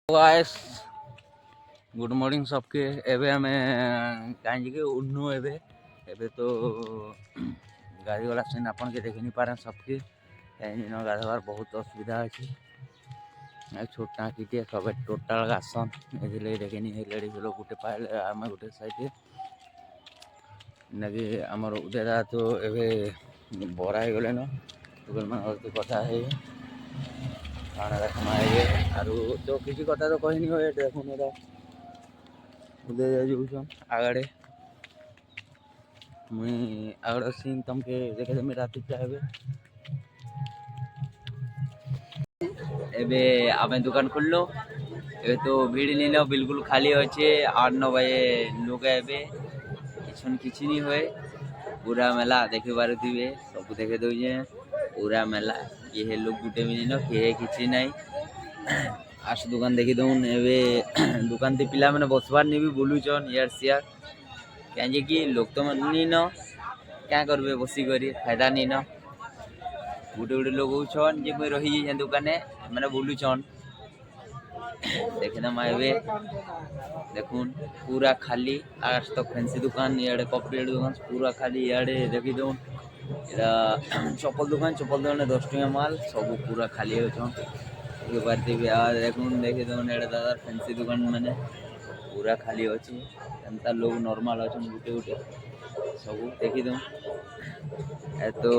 Guys good morning सबके। एबे हमें कहीं उन्नू एबे एबे तो गाड़ी वाला सीन अपन के देख नहीं पारे सबके कहीं गाधवार बहुत असुविधा अच्छी छोट टाँकी टे सब टोटाल गासन ए देखे लेडी लोग गोटे पाइल आम गोटे साइड नगे आमर उदेदा तो एबे बरा हो गले न कथा है खाना देखना है आरु तो किसी कथा तो कही नहीं देखो मेरा उदय आगड़े मुई आगड़ सीन तुमके देखे दे रात चाहे एबे आमे दुकान खुल्लो ए तो भीड़ नहीं लो बिल्कुल खाली अच्छे 8-9 बजे लोग एबे किछन किछि नहीं हुए पूरा मेला देखे पारे सब देखे दे पूरा मेला ये लोग गुटे भी नहीं किए किछि नहीं आस दुकान देखी दउन एबे दुकान ते पिला माने बसबार नहीं भी बोलुचन यार सियार कहीं कि लोग तो नहीं न क्या करबे बसी करी फायदा नहीं न गुटे गुटे लोग होछन जे मैं रही जे दुकाने माने बोलुचन देखे ना मायबे देखुन पूरा खाली आज तक फैंसी दुकान याडे कपड़े दुकान पूरा खाली याडे देखी दउन चप्पल दुकान 10 टका माल सब पूरा खाली होछन बारती भी देखुन देखे दउन एडे दादा फैंसी दुकान माने पूरा खाली अच्छी एंता लोग नॉर्मल अच्छा गुटे गुटे सब देखी दो तो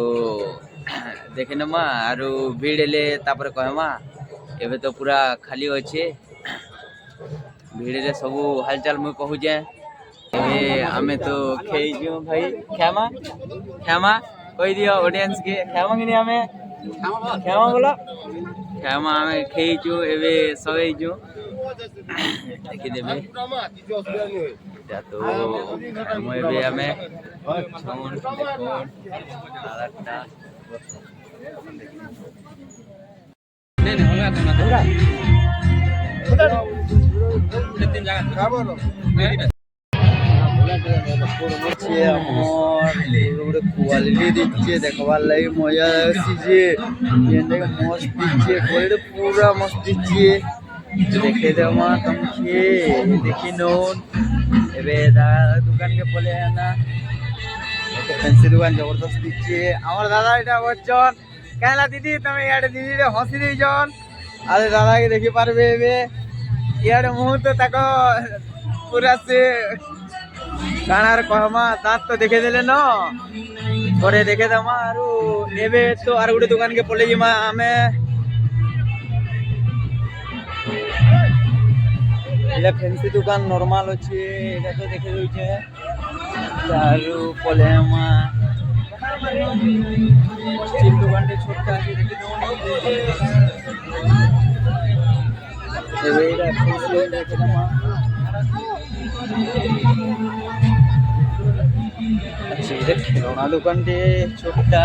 देखे नमा आरु भीड़ ले तापर कहमा एबे तो पूरा खाली अच्छे भीड़ ले सब हालचाल मुझे कहूचे ए आमे तो खेजु भाई खेमा खेमा कह दियो ऑडियंस के खेमा कि आमे खेमा बोला खेमा आमे खेजु एबे सवेजु देखी देबे तो मैं भी हमें छौन देखोन आदरटा नहीं होगा तो ना तीन जगह बराबर क्वालिटी दीजिए देखवार लगे मजा आसीजे मस्त दीजिए क्वालिटी पूरा मस्त दीजिए देखे देमा तुमके देखी नोन एबे दुकान के पले ना फैंसी दुकान जबरदस्त दीजिए আমার দাদা এটা বচ্চন কেলা দিদি তুমি ইয়াড়ে দিদি রে হসি দিজন আরে দাদা के দেখি পারবে এবে ইয়াড়ে মুহূর্তে তাকো পুরা সে কানার কহমা দাঁত তো দেখে দিলে ন পরে দেখে দেমা আরু এবে তো আর গোটে দোকান के পলে जिमा আমি ये फैंसी दुकान नॉर्मल अच्छे ये तो देखे दे चालू पलेमा स्टील दुकान टे छोटा है देखे दो एवेरा फैंसी देखे दमा अच्छे ये खिलौना दुकान टे छोटा